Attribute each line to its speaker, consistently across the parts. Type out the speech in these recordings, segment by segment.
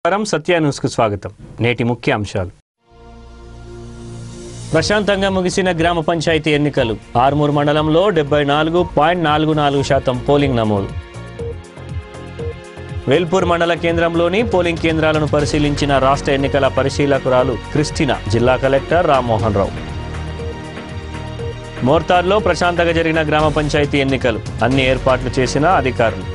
Speaker 1: సత్య న్యూస్కు స్వాగతం. నేటి ముఖ్య అంశాలు. ప్రశాంతంగా ముగిసిన గ్రామ పంచాయతీ ఎన్నికలు. ఆర్మూర్ మండలంలో 74.44% పోలింగ్ నమోదు. వేల్పూర్ మండల కేంద్రంలోని పోలింగ్ కేంద్రాలను పరిశీలించిన రాష్ట్ర ఎన్నికల పరిశీలకురాలు క్రిస్టినా, జిల్లా కలెక్టర్ రామ్మోహన్ రావు. మోర్తార్లో ప్రశాంతంగా జరిగిన గ్రామ పంచాయతీ ఎన్నికలు. అన్ని ఏర్పాట్లు చేసిన అధికారులు.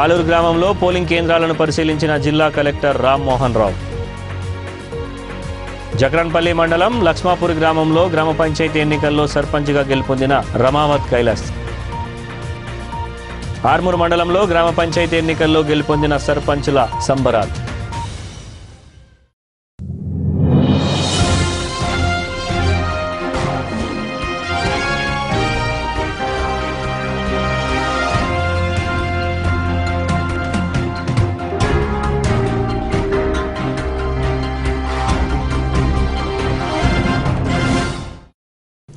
Speaker 1: ఆలూరు గ్రామంలో పోలింగ్ కేంద్రాలను పరిశీలించిన జిల్లా కలెక్టర్ రామ్మోహన్ రావు. జక్రన్పల్లి మండలం లక్ష్మాపూర్ గ్రామంలో గ్రామ పంచాయతీ ఎన్నికల్లో సర్పంచ్గా గెలుపొందిన రమావత్ కైలాస్. ఆర్మూర్ మండలంలో గ్రామ పంచాయతీ ఎన్నికల్లో గెలుపొందిన సర్పంచ్ల సంబరాలు.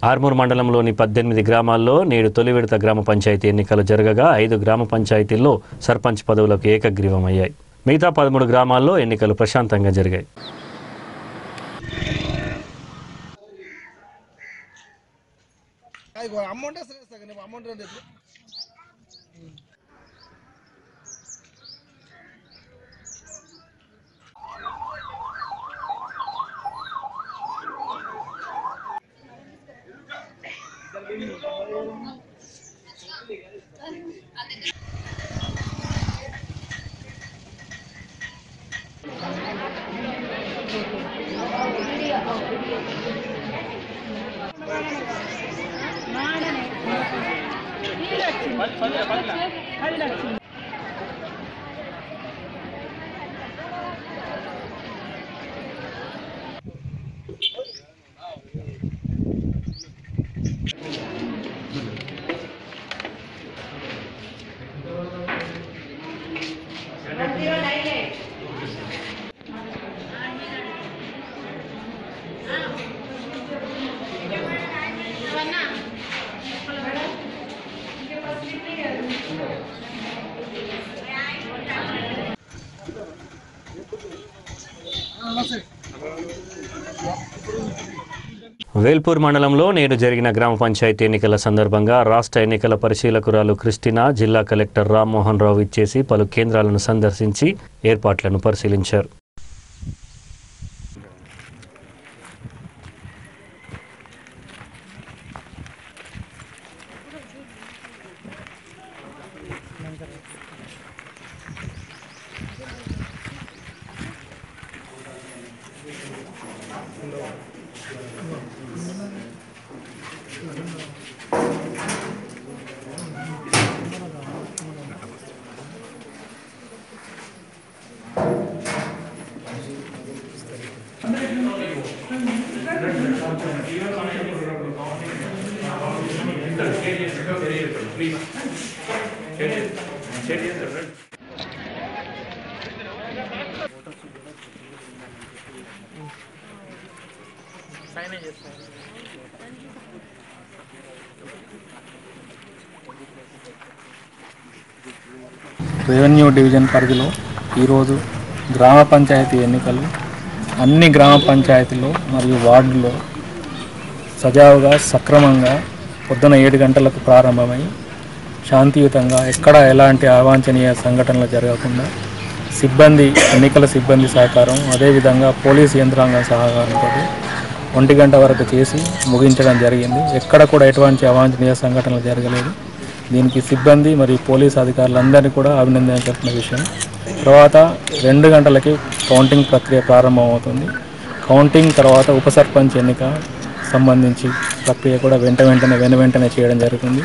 Speaker 1: ఆర్మూర్ మండలంలోని 18 గ్రామాల్లో నేడు తొలి విడత గ్రామ పంచాయతీ ఎన్నికలు జరగగా 5 గ్రామ పంచాయతీల్లో సర్పంచ్ పదవులకు ఏకగ్రీవమయ్యాయి. మిగతా 13 గ్రామాల్లో ఎన్నికలు ప్రశాంతంగా జరిగాయి. వేల్పూర్ మండలంలో నేడు జరిగిన గ్రామ పంచాయతీ ఎన్నికల సందర్భంగా రాష్ట్ర ఎన్నికల పరిశీలకురాలు క్రిస్టినా, జిల్లా కలెక్టర్ రామ్మోహన్ రావు ఇచ్చేసి పలు కేంద్రాలను సందర్శించి ఏర్పాట్లను పరిశీలించారు.
Speaker 2: రెవెన్యూ డివిజన్ పరిధిలో ఈరోజు గ్రామ పంచాయతీ ఎన్నికలు అన్ని గ్రామ పంచాయతీలో మరియు వార్డుల్లో సజావుగా సక్రమంగా పొద్దున 7 గంటలకు ప్రారంభమై శాంతియుతంగా ఎక్కడ ఎలాంటి అవాంఛనీయ సంఘటనలు జరగకుండా ఎన్నికల సిబ్బంది సహకారం, అదేవిధంగా పోలీసు యంత్రాంగం సహకారంతో 1 గంట వరకు చేసి ముగించడం జరిగింది. ఎక్కడ కూడా ఎటువంటి అవాంఛనీయ సంఘటనలు జరగలేదు. దీనికి సిబ్బంది మరియు పోలీసు అధికారులందరినీ కూడా అభినందన చెప్పిన విషయం. తర్వాత 2 గంటలకి కౌంటింగ్ ప్రక్రియ ప్రారంభమవుతుంది. కౌంటింగ్ తర్వాత ఉప సర్పంచ్ ఎన్నిక సంబంధించి ప్రక్రియ కూడా వెంటనే చేయడం జరుగుతుంది.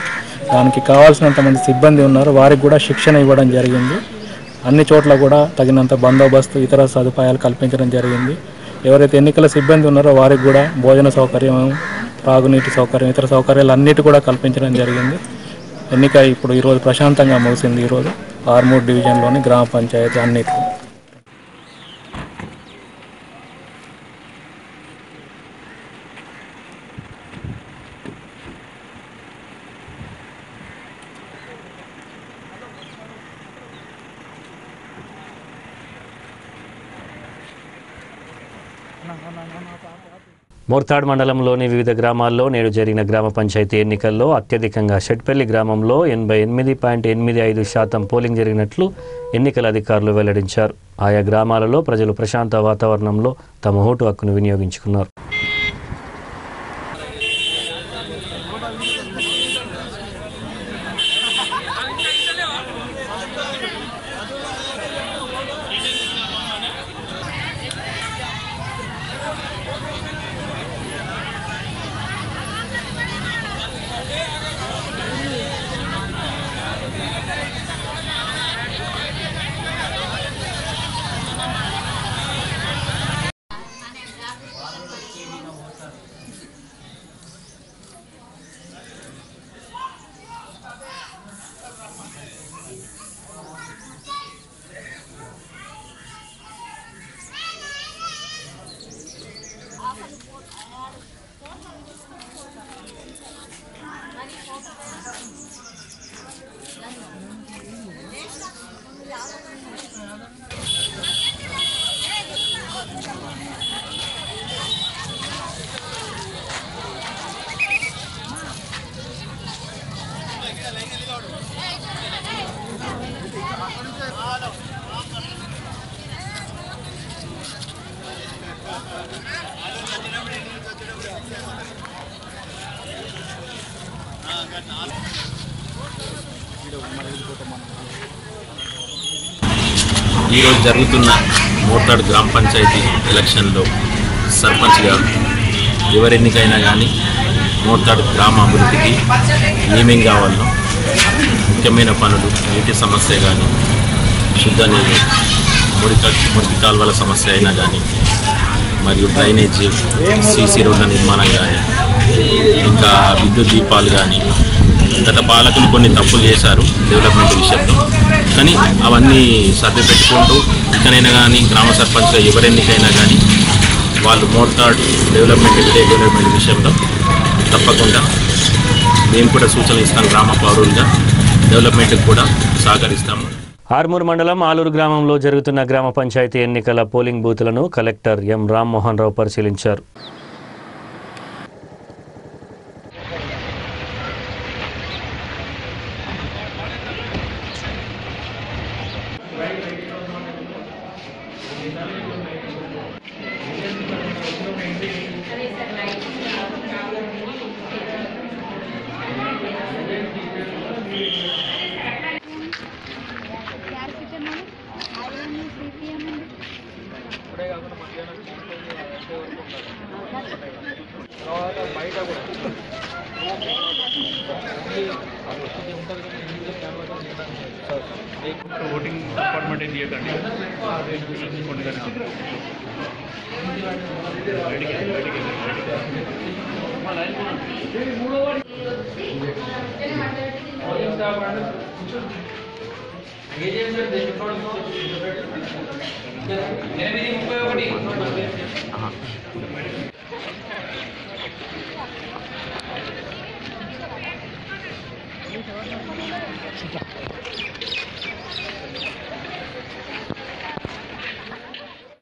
Speaker 2: దానికి కావాల్సినంతమంది సిబ్బంది ఉన్నారు, వారికి కూడా శిక్షణ ఇవ్వడం జరిగింది. అన్ని చోట్ల కూడా తగినంత బందోబస్తు, ఇతర సదుపాయాలు కల్పించడం జరిగింది. ఎవరైతే ఎన్నికల సిబ్బంది ఉన్నారో వారికి కూడా భోజన సౌకర్యం, తాగునీటి సౌకర్యం, ఇతర సౌకర్యాలు అన్నిటి కూడా కల్పించడం జరిగింది. ఎన్నిక ఇప్పుడు ఈరోజు ప్రశాంతంగా ముగిసింది. ఈరోజు ఆర్మూర్ డివిజన్లోని గ్రామ పంచాయతీ అన్నిటి
Speaker 1: మోర్తాడ్ మండలంలోని వివిధ గ్రామాల్లో నేడు జరిగిన గ్రామ పంచాయతీ ఎన్నికల్లో అత్యధికంగా షెట్పల్లి గ్రామంలో 88.85% పోలింగ్ జరిగినట్లు ఎన్నికల అధికారులు వెల్లడించారు. ఆయా గ్రామాలలో ప్రజలు ప్రశాంత వాతావరణంలో తమ ఓటు హక్కును వినియోగించుకున్నారు.
Speaker 3: ఈరోజు జరుగుతున్న మోర్తాడ్ గ్రామ పంచాయతీ ఎలక్షన్లో సర్పంచ్గా ఎవరెన్నికైనా కానీ మోర్తాడ్ గ్రామ అభివృద్ధికి ఏమేం కావాలో ముఖ్యమైన పనులు, నీటి సమస్య కానీ, శుద్ధ నీరు, మురికి కాలువల సమస్య అయినా కానీ, మరియు డ్రైనేజీ, సీసీ రోడ్ల నిర్మాణం కానీ, ఇంకా విద్యుత్ దీపాలు కానీ, గత పాలకులు కొన్ని తప్పులు చేశారు డెవలప్మెంట్ విషయంలో. కానీ అవన్నీ సర్ది పెట్టుకుంటూ ఇకనైనా కానీ గ్రామ సర్పంచ్గా ఎవరెన్నికైనా కానీ వాళ్ళు మోర్తాడ్ డెవలప్మెంట్ విషయంలో తప్పకుండా మేము కూడా సూచనలు ఇస్తాం. గ్రామ పౌరులుగా డెవలప్మెంట్కి కూడా సహకరిస్తాము.
Speaker 1: ఆర్మూర్ మండలం ఆలూరు గ్రామంలో జరుగుతున్న గ్రామ పంచాయతీ ఎన్నికల polling బూతులను collector M Rammohan Rao పరిశీలించారు.
Speaker 4: ఓటింగ్ డిపార్ట్మెంట్ ఏం చేయకండి.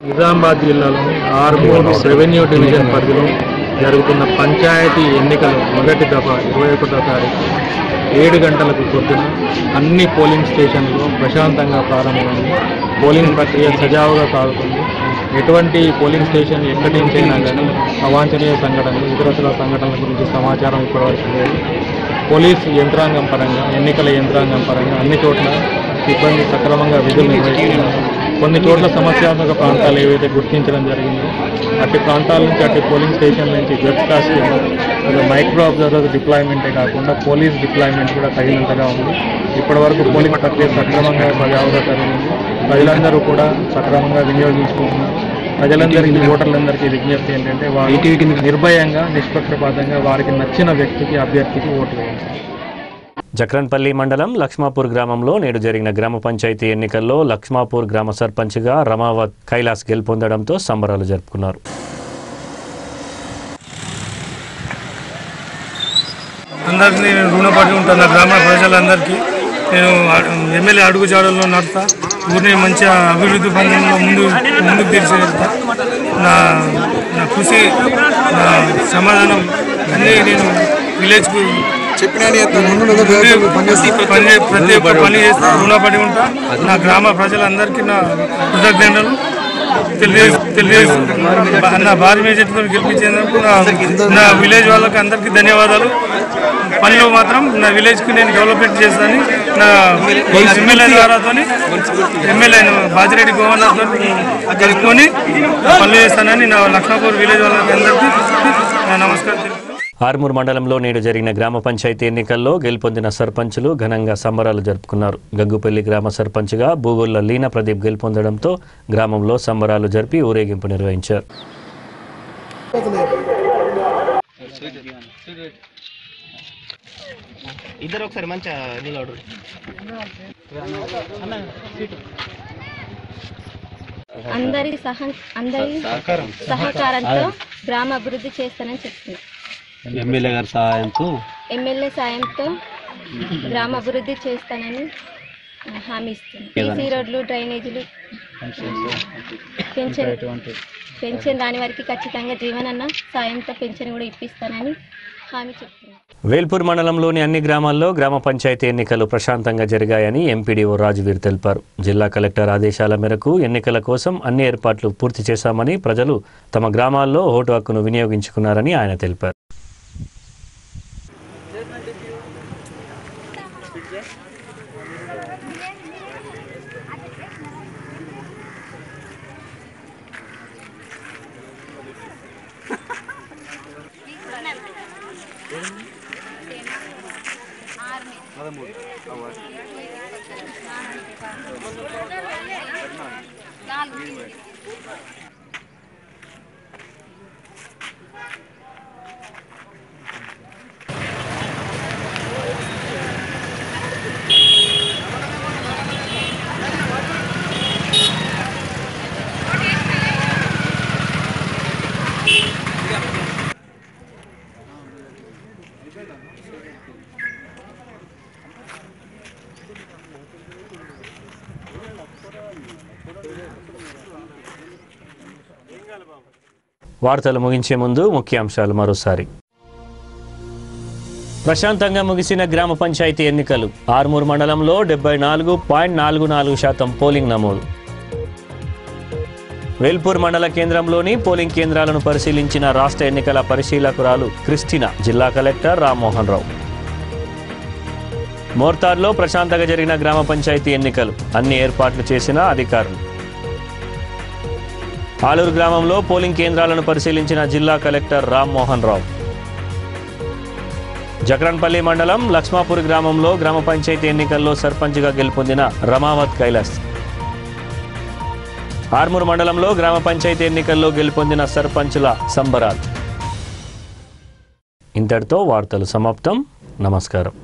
Speaker 2: నిజామాబాద్ జిల్లాలోని ఆర్మూర్ రెవెన్యూ డివిజన్ పరిధిలో జరుగుతున్న పంచాయతీ ఎన్నికలు మొదటి దఫ 21వ తారీఖు 7 గంటలకు పొద్దున అన్ని పోలింగ్ స్టేషన్లలో ప్రశాంతంగా ప్రారంభమైంది. పోలింగ్ ప్రక్రియ సజావుగా సాగుతుంది. ఎటువంటి పోలింగ్ స్టేషన్ ఎక్కడి నుంచైనా కానీ అవాంఛనీయ సంఘటనలు, ఇతరత్ర సంఘటనల గురించి సమాచారం ఇప్పటివరకు లేదు. పోలీసు యంత్రాంగం పరంగా, ఎన్నికల యంత్రాంగం పరంగా అన్ని చోట్ల సిబ్బంది సక్రమంగా విధులు నిర్వహిస్తున్నారు. కొన్ని చోట్ల సమస్యాత్మక ప్రాంతాలు ఏవైతే గుర్తించడం జరిగిందో అట్టి ప్రాంతాల నుంచి, అట్టి పోలింగ్ స్టేషన్ నుంచి వెబ్కాస్టింగ్, మైక్రో అబ్జర్వర్ డిప్లాయ్మెంటే కాకుండా పోలీస్ డిప్లాయ్మెంట్ కూడా తగినంతగా ఉంది. ఇప్పటివరకు పోలింగ్ ప్రక్రియ సక్రమంగా సజావుగా జరిగింది. ప్రజలందరూ కూడా సక్రమంగా వినియోగించుకుంటున్నారు. ప్రజలందరికీ, ఓటర్లందరికీ విజ్ఞప్తి ఏంటంటే వారికి నిర్భయంగా, నిష్పక్షపాతంగా వారికి నచ్చిన వ్యక్తికి, అభ్యర్థికి ఓటు వేయాలి.
Speaker 1: జక్రన్పల్లి మండలం లక్ష్మాపూర్ గ్రామంలో నేడు జరిగిన గ్రామ పంచాయతీ ఎన్నికల్లో లక్ష్మాపూర్ గ్రామ సర్పంచ్గా రమావత్ కైలాస్ గెలుపొందడంతో సంబరాలు జరుపుకున్నారు.
Speaker 5: అందరికీ నేను రుణపడి ఉంటాను. గ్రామ ప్రజలందరికీ నేను ఎమ్మెల్యే అడుగు జాడల్లో నడుతా, ఊరిని మంచిగా అభివృద్ధి పనుల్లో ముందుకు తీర్చగలుగుతా. నా నా కృషి నా సమాధానం అన్నీ నేను విలేజ్కు ప్రతి ఒక్క పని చేస్తూ రుణపడి ఉంటా. నా గ్రామ ప్రజలందరికీ నా కృతజ్ఞతలు నా భారీ మెజార్టీతో గెలిపించేందుకు నా విలేజ్ వాళ్ళకి అందరికీ ధన్యవాదాలు. పనిలో మాత్రం నా విలేజ్కి నేను డెవలప్మెంట్ చేస్తాను. నా ఎమ్మెల్యే ద్వారాతో ఎమ్మెల్యే బాజిరెడ్డి గోవర్నర్తో కలుపుకొని పనులు చేస్తానని నా లక్ష్మాపూర్ విలేజ్ వాళ్ళకి అందరికీ నమస్కారం.
Speaker 1: ఆర్మూర్ మండలంలో నేడు జరిగిన గ్రామ పంచాయతీ ఎన్నికల్లో గెలుపొందిన సర్పంచులు ఘనంగా సంబరాలు జరుపుకున్నారు. గగ్గుపల్లి గ్రామ సర్పంచ్గా బూగుళ్ల లీనా ప్రదీప్ గెలుపొందడంతో గ్రామంలో సంబరాలు జరిపి ఊరేగింపు నిర్వహించారు.
Speaker 6: అందరి సహకారంతో గ్రామ అభివృద్ధి చేస్తానని చెప్తున్నారు. ఎమ్మెల్యే సాయంతో గ్రామ అభివృద్ధి చేస్తానని హామీ ఇస్తుంది. సీసీ రోడ్లు, డ్రైనేజీలు, పెన్షన్ రాని వారికి ఖచ్చితంగా జీవనన్న సాయంతో పెన్షన్ కూడా ఇప్పిస్తానని హామీ చెప్తున్నారు.
Speaker 1: వేల్పూర్ మండలంలోని అన్ని గ్రామాల్లో గ్రామ పంచాయతీ ఎన్నికలు ప్రశాంతంగా జరిగాయని ఎంపీడీఓ రాజువీర్ తెలిపారు. జిల్లా కలెక్టర్ ఆదేశాల మేరకు ఎన్నికల కోసం అన్ని ఏర్పాట్లు పూర్తి చేశామని, ప్రజలు తమ గ్రామాల్లో ఓటు హక్కును వినియోగించుకున్నారని ఆయన తెలిపారు. వార్తలు ముగించే ముందు ముఖ్యాంశాలు మరోసారి. ప్రశాంతంగా ముగిసిన గ్రామ పంచాయతీ ఎన్నికలు. ఆర్మూర్ మండలంలో 74.44% పోలింగ్ నమోదు. వేల్పూర్ మండల కేంద్రంలోని పోలింగ్ కేంద్రాలను పరిశీలించిన రాష్ట్ర ఎన్నికల పరిశీలకురాలు క్రిస్టినా, జిల్లా కలెక్టర్ రామ్మోహన్ రావు. మోర్తాడ్లో ప్రశాంతంగా జరిగిన గ్రామ పంచాయతీ ఎన్నికలు. అన్ని ఏర్పాట్లు చేసిన అధికారులు. ఆలూరు గ్రామంలో పోలింగ్ కేంద్రాలను పరిశీలించిన జిల్లా కలెక్టర్ రామ్మోహన్ రావు. జక్రన్పల్లి మండలం లక్ష్మాపూర్ గ్రామంలో గ్రామ పంచాయతీ ఎన్నికల్లో సర్పంచ్గా గెలుపొందిన రమావత్ కైలాస్. ఆర్మూర్ మండలంలో గ్రామ పంచాయతీ ఎన్నికల్లో గెలుపొందిన సర్పంచుల సంబరాలు. ఇంతటితో వార్తలు సమాప్తం. నమస్కారం.